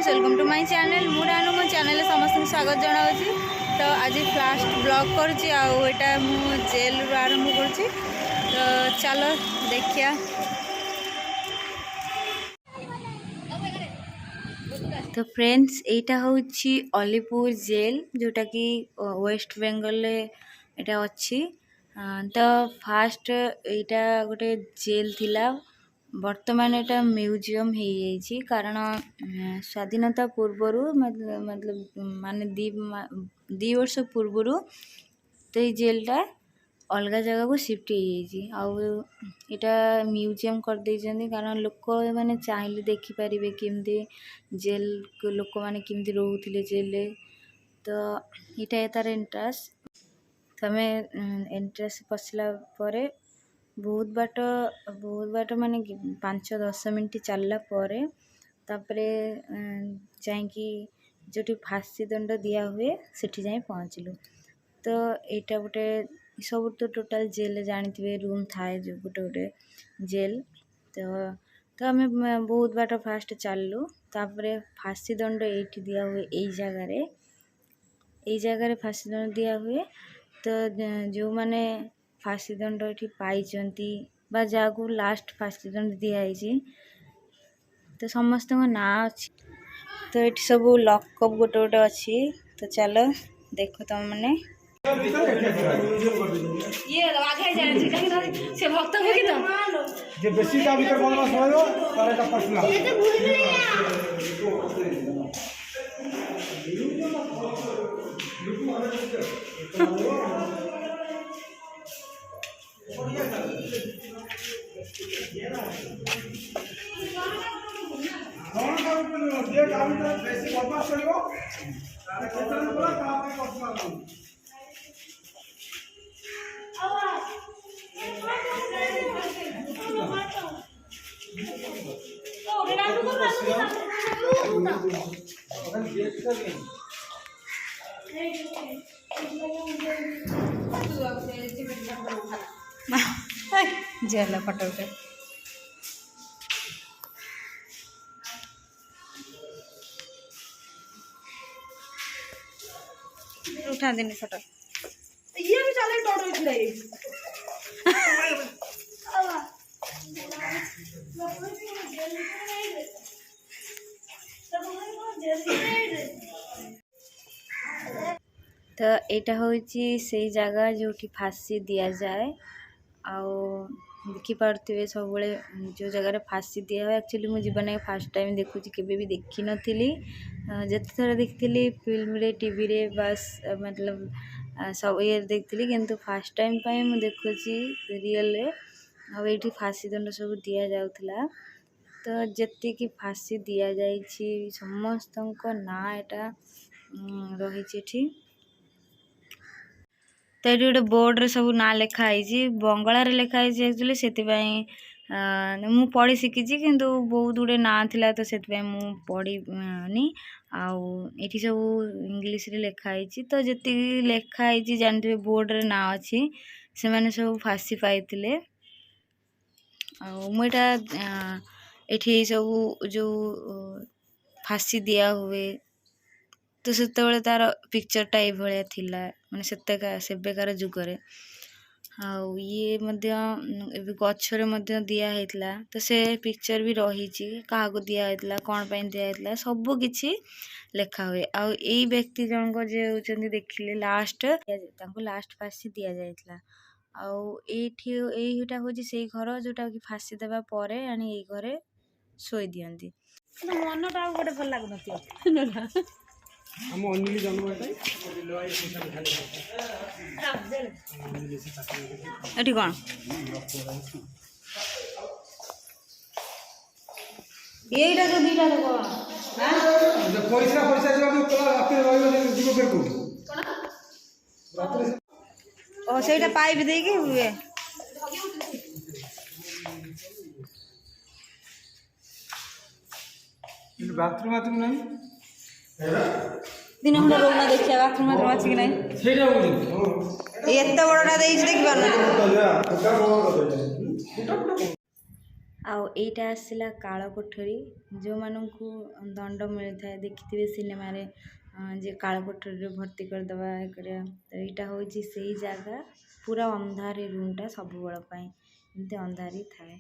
Friends welcome to my channel मु रानू मो चैनल समस्त स्वागत जनावि। तो आज फास्ट ब्लॉग करुँची आटा मु जेल रु आरंभ करुँची। तो चलो देखिया। तो फ्रेंड्स एटा होची अलीपुर जेल जोटा कि वेस्ट बेंगल एटा अच्छी। तो फास्ट एटा गोटे जेल थिला वर्तमान एटा म्यूजियम हो जाइए कारण स्वाधीनता पूर्वर मतलब माने दी वर्ष पूर्वर तो ये जेलटा अलग जगह को शिफ्ट हो इटा म्यूजियम कर देइछन्ती कारण लोक मैंने चाहिए देखिपारे केमती जेल को लोक मैंने केमती रोते जेल। तो यहाँ तार एंट्रांस तमें एंट्रांस पशिला परे बहुत बाट माने 5-10 मिनट चलला परे तापरे जाइकी जो फांसी दंड दिया हुए सेठी जाए पहुँचलु। तो यहाँ गोटे सब तो टोटाल जेल जानी रूम थाए जो गोटे गोटे जेल। तो आम बहुत बाट फास्ट चललु तापरे फांसी दंड ये दिया हुए यही जगह फांसी दंड दिया हुए। तो जो माने फांसी दंड ये पाई बा जाको लास्ट फांसी दंड दिखाई तो समस्त ना अच्छी। तो ये सब लकअप गोटे गोटे अच्छी। तो चलो देखो तुम मैंने ये आगे से भक्त होगी तो जे बेसी का भीतर बदमाश होयो तारे का पर्सनल ये तो भूल जेल फटो उठा देनी फोटो ये भी चले टोटो छिड़ाई तो यहाँ हूँ से जगह जो फांसी दि जाए देखिपे सब जो जगह फांसी दिया हुए एक्चुअली मुझे जीवन में फास्ट टाइम देखुची केबे भी देखी नथिली जिते थर देखी फिल्म रे टीवी रे बस मतलब सब ये देखी किंतु फास्ट टाइम पाई मु देखुची रियल ये फांसी दंड सब दि जाउथला। तो जति की फांसी दि जाइछि समस्त ना एटा रही। तो ये गोटे बोर्ड रे सब ना लिखाई बंगला रे लिखाई एक्चुअली से मु पढ़ी शिखी किंतु बहुत गुड़े ना थिला तो से मु पढ़नी आठी सब इंग्लिश रे लिखाई। तो जी लिखाई जानते बोर्ड रे ना अच्छी से मैंने सब फांसी पाई मुझा ये सब जो फांसी दिया हुए तो से तार पिक्चरटा ये भाया थिला माने सेबेकार जुगरे ये गच्छरे दिया हेतला। तो से पिक्चर भी रही क्या दिया हेतला कौन पाई दिया हेतला सब किछि लेखा हुए आई व्यक्ति जनक जे होचंदी देखिले लास्ट फांसी दिया जायतला एटा होची से घर जोटा कि फांसी देबा परे आनी ए घरे सोई दियंती मनटा गोटे भल लागु नथियो हम अनिल जन्म एटी कौन एटा जो दीटा देखो हां पैसा पैसा जो रात रहइबो जीव फेर को रात ओ सेटा पाइप देके हुए बाथरूम बाथरूम नहीं दिन खंड रोना देखिए बाथरूम बाथरूम अच्छी कि नहीं ये बड़ा देखिए आईटा आसला काल कोठरी जो मानू दंड मिलता है देखिए सिनेमा रे जे काल कोठरी भर्ती करदे तो यहाँ हूँ से जगह पूरा अंधारी रूमटा सब एमती अंधारी थाए।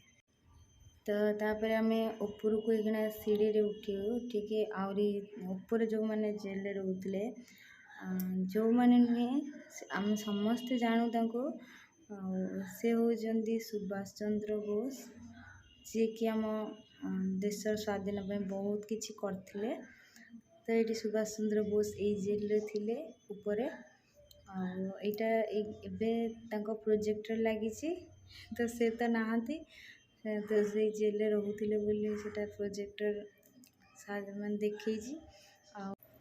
तो तापर आम उपरको एक सीढ़ी रे उठिके आहरी ऊपर जो मैंने जेल रोते जो मैंने नुहे आम समस्ते जानू से होती सुभाष चंद्र बोस जी कि आम देशर स्वाधीन बहुत किसी करते। तो ये सुभाष चंद्र बोस ये जेल रे थिले ऊपर आईटा एबे प्रोजेक्टर लगी तो से तो नहांती तो से जेल रे रोते बोली सेटा प्रोजेक्टर मैंने देखी।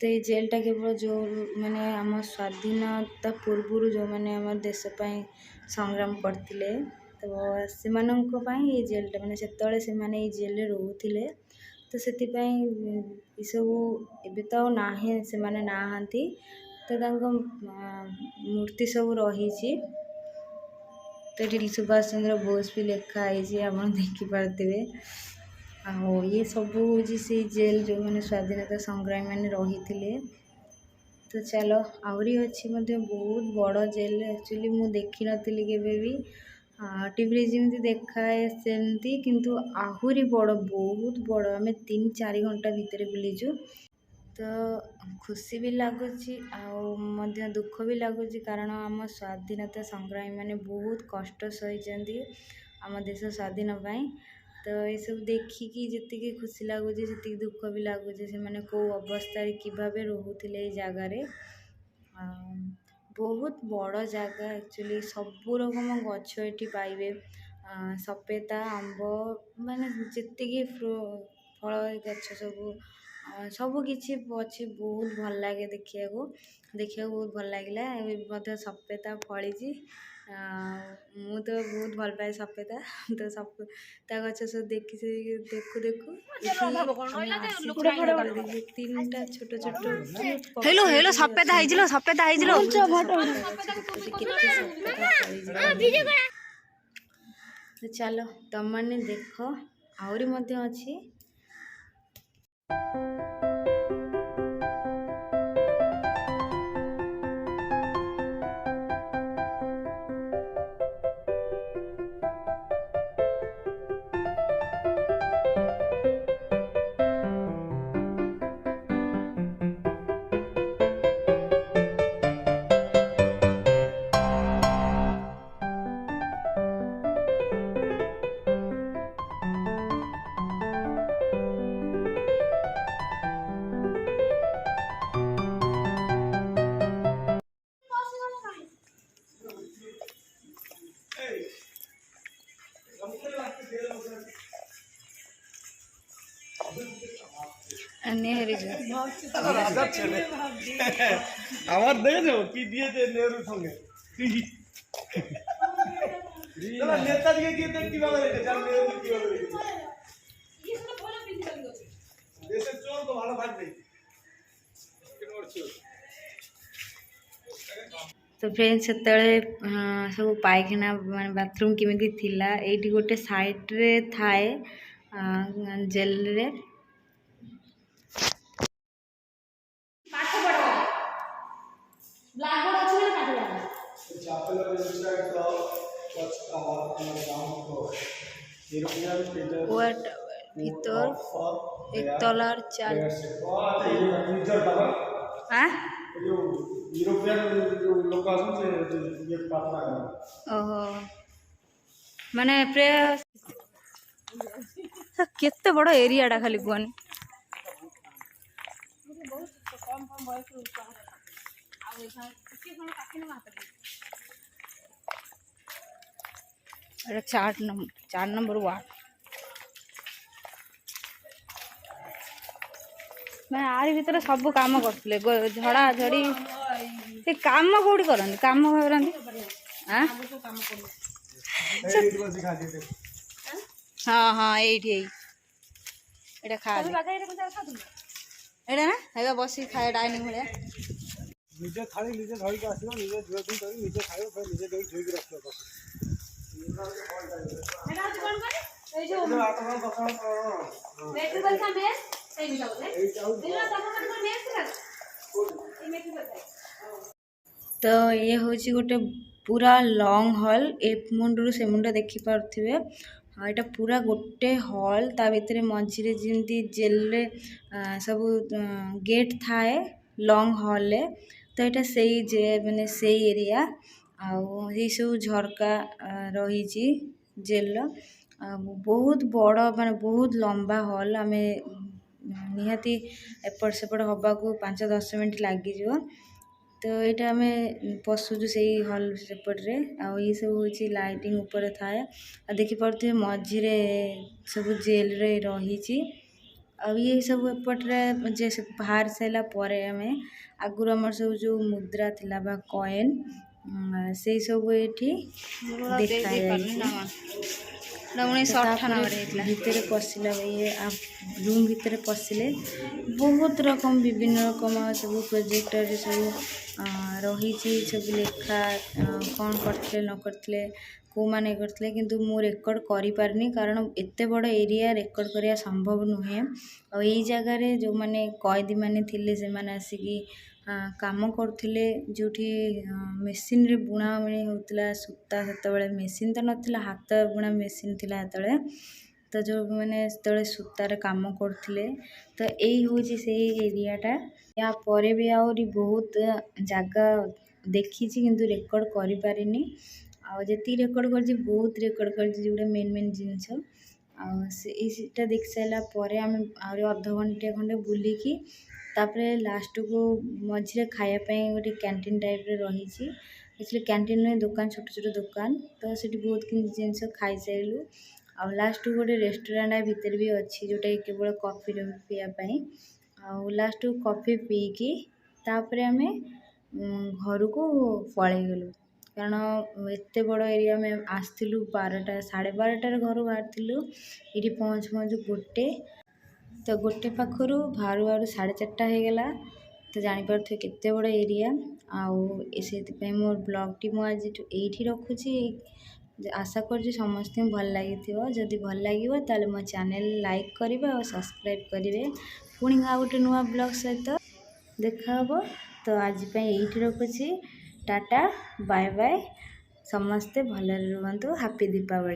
तो ये जेलटा केवल जो मैंने आम स्वाधीनता पूर्व जो मैंने आम देशपाई संग्राम करते तो से ये जेलटा मैंने से मैंने ये जेल रोते तो से सब एबे तो ना से मैंने नहांती तो मूर्ति सब रही। तो ये सुभाष चंद्र बोस भी लिखाई आप देखिपे ये सब हूँ से जेल जो मैंने स्वाधीनता संग्रामी मैंने रही थे। तो चलो आहरी अच्छी बहुत बड़ जेल एक्चुअली मुझे देखी नी केबेबी टीवी जमी देखाए सेमती किंतु आहरी बड़ बहुत बड़ आम 3-4 घंटा भितर बुलीचु। तो खुशी भी लगुच दुख भी लगुच कारण आम स्वाधीनता संग्रामी मैंने बहुत कष्ट सही आम देश स्वाधीन पाई। तो ये सब देखिकी जी खुशी लगुच से दुख भी लगुच से मैंने कौ अवस्था कि रोते जगार बहुत बड़ जगह एक्चुअली सब रकम गछ ये पाइबे सपेता आंब माने जी फल गछ सब किसी अच्छे बहुत भल लगे देखा बहुत भल लगे सपेता फली मु तो बहुत भल पाए सपेता तो सपेता गछ सब देखी देखू देखू 3टा छोट छोट हेलो हेलो सपेता तो चलो तुम मैंने देख आहरी अच्छी। আমার দেখেছো কি দিয়েছে নেহরুর সঙ্গে নেতাজিকে গিয়ে দেখ কিভাবে রেখেছে আর নেহরু কিভাবে রেখেছে দেশের চোর তো ভালো থাকবে। तो फ्रेंड्स से सब पायखाना मान बाथरूम केमी थिला ये गोटे साइड्रे थाए जेल रे भीतर एक तलार चाल ओहो माने केते बड़ एरियाटा खाली कहनी चार नंबर वार्ड मैं आरी भीतर सब काम करते झड़ा झड़ी ये काम कौटी करते काम करते हाँ हाँ ये खा एटा ना है बस खाए डाइनिंग भाया निजे थाली निजे धरिक आसो निजे धुआ धुई कर निजे खाओ फिर निजे धोई धोई रखो तो ये हूँ गोटे पूरा लंग हल ए मुंडू से मुंड देखी पारे। हाँ यहाँ पूरा गोटे हल ता भीतर मझे जमी जेल सब गेट थाए लंग हल तो यहाँ से जे मैंने से एरिया आउ ये सब झरका रही जेल बहुत बड़ माने बहुत लंबा हल आम निहाती एपट सेपट हवा को 5-10 मिनट लग तो यहाँ आम पशुचु से हल सेपटे आई सब हूँ लाइटिंग ऊपर थाए आ देखिपे मझे सब जेल रे रही ये सब एपटे जे बाहर सारा आम आगुरी आम सब जो मुद्रा थिला बा कॉइन से सब ये देखा भितर पशिला ये रूम भितर पशिले बहुत रकम विभिन्न रकम सब प्रोजेक्टर सब रही सब लेखा कौन करते न करते को माने करते किंतु मु रेकर्ड करि पारनी कारण एते बड़ एरिया रेकर्ड करिया संभव नुहे और यही जगह रे जो माने कैदी माने थिले से माने आसिकी काम करथिले जोठी मेसिन रे बुणा बुणी होतला सूता सेतबेले मेसिन तो नथिला हाथ बुणा मेसिन थिला सेतबेले तो जो मैंने सेतबेले सूतार काम करथिले तो यही होची से एरियाटा या परे भी आउरी बहुत जगह देखी किंतु रेकर्ड करि पारिनी आ जेती रेकर्ड करछि बहुत रेकर्ड करछि जोडे मेन मेन जिंस आ सेटा देख सारा परे आम आउरी अध घंटे खंडे बुलिकी तापरे लास्ट को मझे खायापाई गोटे कैंटीन टाइप रही एक्चुअली कैंटीन नुहे दुकान छोट छोट दुकान तो सीटी बहुत कि जिनस खाई सारू आ लास्ट गोटे रेस्टोरेंट भितर भी अच्छी जोटा केवल कॉफी पीवाई आ लास्ट कॉफी पीकी तापर आम घर को पलैगलु कारण एत बड़ एरिया में आसलु 12टा 12:30 घर बाहर ये पहुँच पहुँच गोटे तो गोटे पाखरु बाहर बाहर 4:30 हो गला तो जानीपे केते बड़ एरिया आउ से मोर ब्लॉग टी मुझे ये रखुची आशा कर समस्त भल लगी जदि भल लगे ताले मो चैनल लाइक करेंगे और सब्सक्राइब करेंगे पुणी आ गोटे नुआ ब्लॉग सहित देखा तो आज ये रखुची टाटा बाय बाय समस्ते भल रुहतु हैप्पी दीपावली।